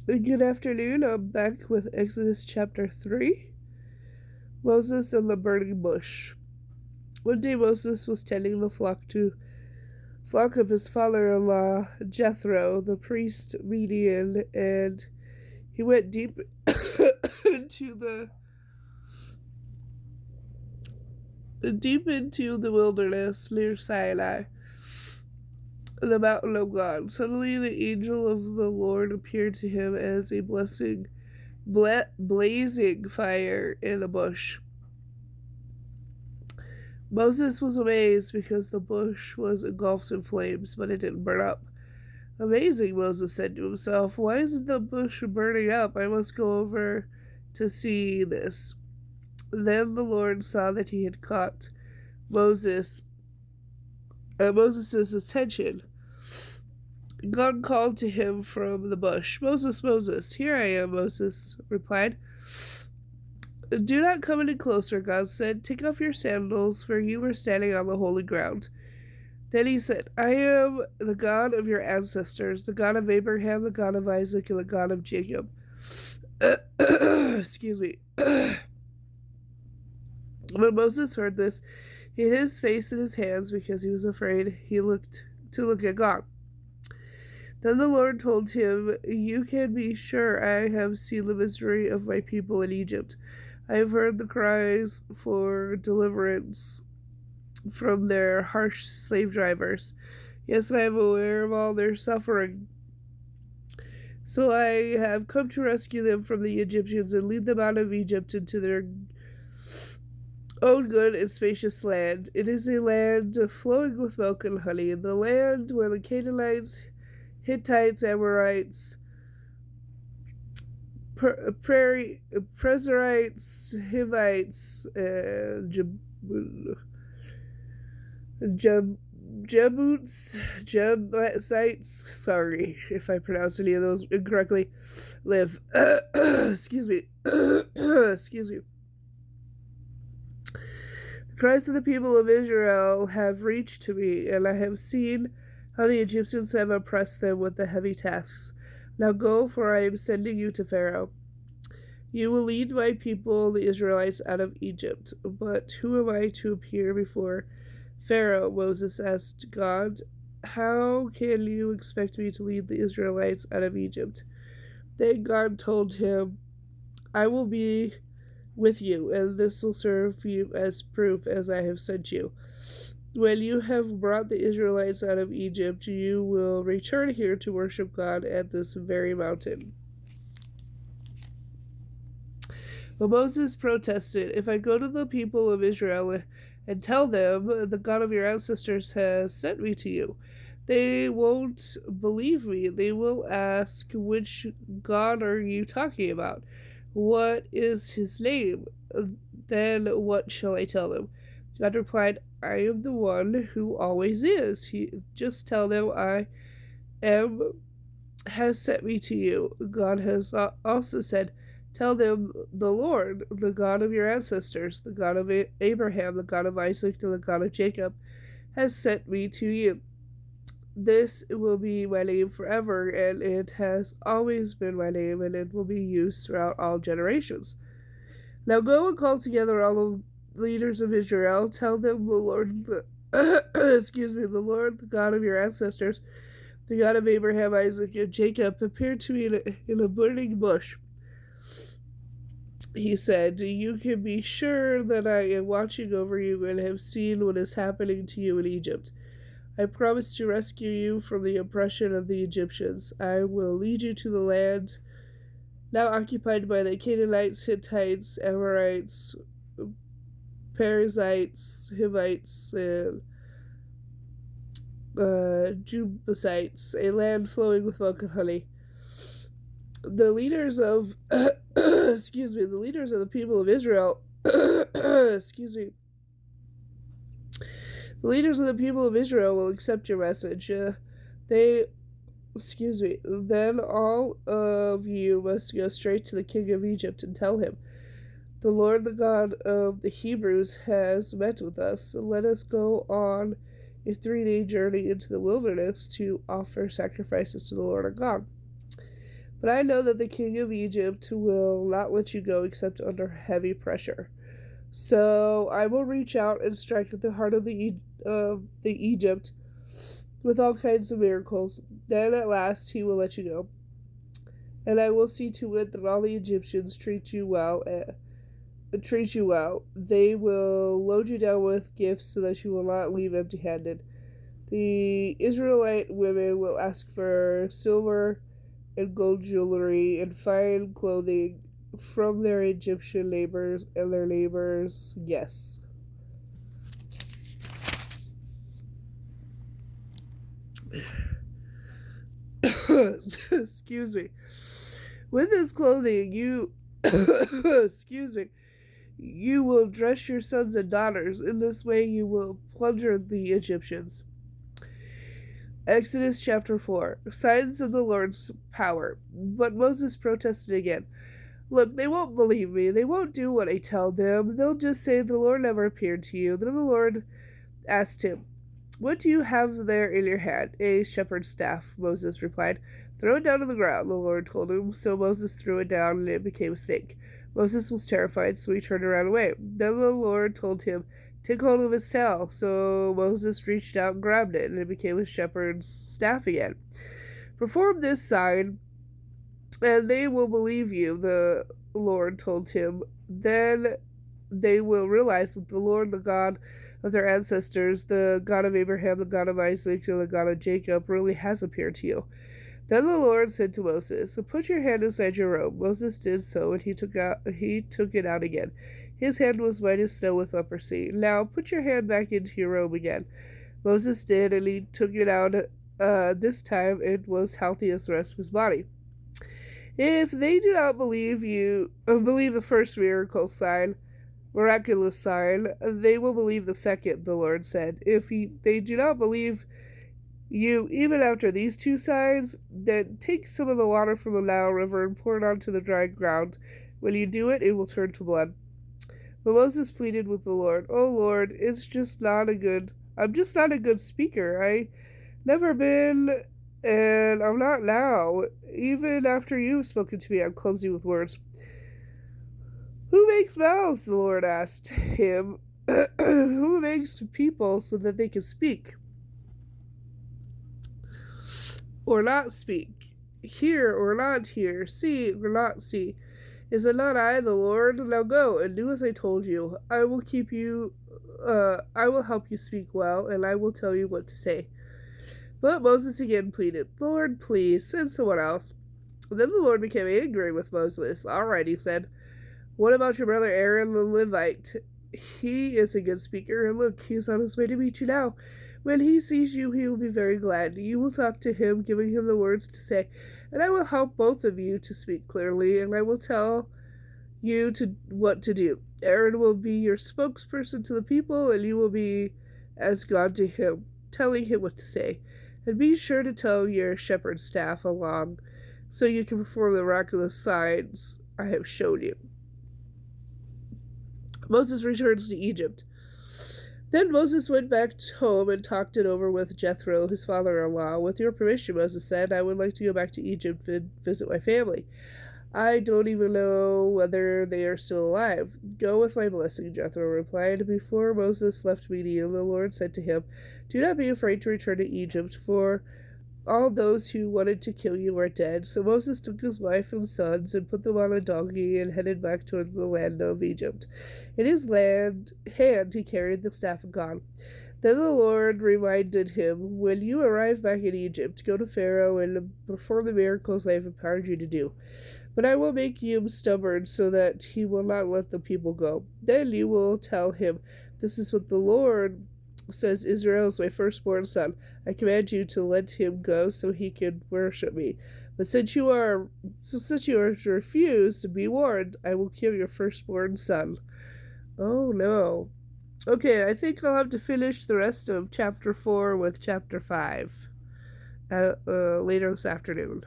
Good afternoon. I'm back with Exodus chapter 3, Moses and the burning bush. One day Moses was tending the flock of his father-in-law Jethro, the priest Midian, and he went deep into the wilderness near Sinai, the mountain of God. Suddenly the angel of the Lord appeared to him as a blazing fire in a bush. Moses was amazed because the bush was engulfed in flames, but it didn't burn up. Amazing, Moses said to himself. Why isn't the bush burning up? I must go over to see this. Then the Lord saw that he had caught Moses' attention. God called to him from the bush. Moses, Moses. Here I am, Moses replied. Do not come any closer, God said. Take off your sandals, for you are standing on the holy ground. Then he said, I am the God of your ancestors, the God of Abraham, the God of Isaac, and the God of Jacob. Excuse me. When Moses heard this, he hid his face in his hands because he was afraid to look at God. Then the Lord told him, You can be sure I have seen the misery of my people in Egypt. I have heard the cries for deliverance from their harsh slave drivers. Yes, I am aware of all their suffering. So I have come to rescue them from the Egyptians and lead them out of Egypt into their own good and spacious land. It is a land flowing with milk and honey, the land where the Canaanites, Hittites, Amorites, Perizzites, Hivites, and Jebusites, sorry if I pronounce any of those incorrectly, live. Excuse me. Excuse me. The cries of the people of Israel have reached to me, and I have seen how the Egyptians have oppressed them with the heavy tasks. Now go, for I am sending you to Pharaoh. You will lead my people, the Israelites, out of Egypt. But who am I to appear before Pharaoh? Moses asked God. How can you expect me to lead the Israelites out of Egypt? Then God told him, I will be with you, and this will serve you as proof as I have sent you. When you have brought the Israelites out of Egypt, you will return here to worship God at this very mountain. But Moses protested, If I go to the people of Israel and tell them, the God of your ancestors has sent me to you, they won't believe me. They will ask, Which God are you talking about? What is his name? Then what shall I tell them? God replied, I am the one who always is. Just tell them I am has sent me to you. God has also said, Tell them the Lord, the God of your ancestors, the God of Abraham, the God of Isaac, and the God of Jacob, has sent me to you. This will be my name forever, and it has always been my name, and it will be used throughout all generations. Now go and call together all the leaders of Israel. Tell them the Lord, the Lord, the God of your ancestors, the God of Abraham, Isaac, and Jacob, appeared to me in a burning bush. He said, You can be sure that I am watching over you and have seen what is happening to you in Egypt. I promise to rescue you from the oppression of the Egyptians. I will lead you to the land now occupied by the Canaanites, Hittites, Amorites, Perizzites, Hivites, and Jebusites, a land flowing with milk and honey. The leaders of the leaders of the people of Israel the leaders of the people of Israel will accept your message. Then all of you must go straight to the king of Egypt and tell him, The Lord, the God of the Hebrews, has met with us. Let us go on a 3-day journey into the wilderness to offer sacrifices to the Lord our God. But I know that the king of Egypt will not let you go except under heavy pressure. So I will reach out and strike at the heart of the Egypt with all kinds of miracles. Then at last he will let you go. And I will see to it that all the Egyptians treat you well. They will load you down with gifts so that you will not leave empty-handed. The Israelite women will ask for silver and gold jewelry and fine clothing from their Egyptian neighbors and their neighbors' guests. Excuse me. With this clothing, excuse me, you will dress your sons and daughters. In this way, you will plunder the Egyptians. Exodus chapter 4. Signs of the Lord's power. But Moses protested again. Look, they won't believe me. They won't do what I tell them. They'll just say, the Lord never appeared to you. Then the Lord asked him, what do you have there in your hand? A shepherd's staff, Moses replied. Throw it down on the ground, the Lord told him. So Moses threw it down, and it became a snake. Moses was terrified, so he turned around away. Then the Lord told him, take hold of his tail. So Moses reached out and grabbed it, and it became a shepherd's staff again. Perform this sign, and they will believe you, the Lord told him. Then they will realize that the Lord, the God of their ancestors, the God of Abraham, the God of Isaac, and the God of Jacob, really has appeared to you. Then the Lord said to Moses, put your hand inside your robe. Moses did so, and he took it out again. His hand was white as snow with leprosy. Now put your hand back into your robe again. Moses did, and he took it out. This time it was healthy as the rest of his body. If they do not believe the first miraculous sign, they will believe the second, the Lord said. If they do not believe you, even after these two signs, then take some of the water from the Nile River and pour it onto the dry ground. When you do it, it will turn to blood. But Moses pleaded with the Lord, oh Lord, I'm just not a good speaker. I never been, and I'm not now. Even after you've spoken to me, I'm clumsy with words. Who makes mouths? The Lord asked him. Who makes people so that they can speak? Or not speak? Hear or not hear? See or not see? Is it not I, the Lord? Now go and do as I told you. I will help you speak well, and I will tell you what to say. But Moses again pleaded, Lord, please, send someone else. Then the Lord became angry with Moses. All right, he said. What about your brother Aaron the Levite? He is a good speaker, and look, he is on his way to meet you now. When he sees you, he will be very glad. You will talk to him, giving him the words to say, and I will help both of you to speak clearly, and I will tell you what to do. Aaron will be your spokesperson to the people, and you will be as God to him, telling him what to say. And be sure to tell your shepherd's staff along, so you can perform the miraculous signs I have shown you. Moses returns to Egypt. Then Moses went back home and talked it over with Jethro, his father-in-law. With your permission, Moses said, I would like to go back to Egypt and visit my family. I don't even know whether they are still alive. Go with my blessing, Jethro replied. Before Moses left Midian, the Lord said to him, do not be afraid to return to Egypt, for all those who wanted to kill you are dead. So Moses took his wife and sons and put them on a donkey and headed back toward the land of Egypt. In his hand he carried the staff of God. Then the Lord reminded him, when you arrive back in Egypt, go to Pharaoh and perform the miracles I have empowered you to do. But I will make you stubborn so that he will not let the people go. Then you will tell him, this is what the Lord says, Israel is my firstborn son. I command you to let him go so he can worship me. But since you have refused, be warned, I will kill your firstborn son. Oh no. Okay, I think I'll have to finish the rest of chapter 4 with chapter 5 later this afternoon.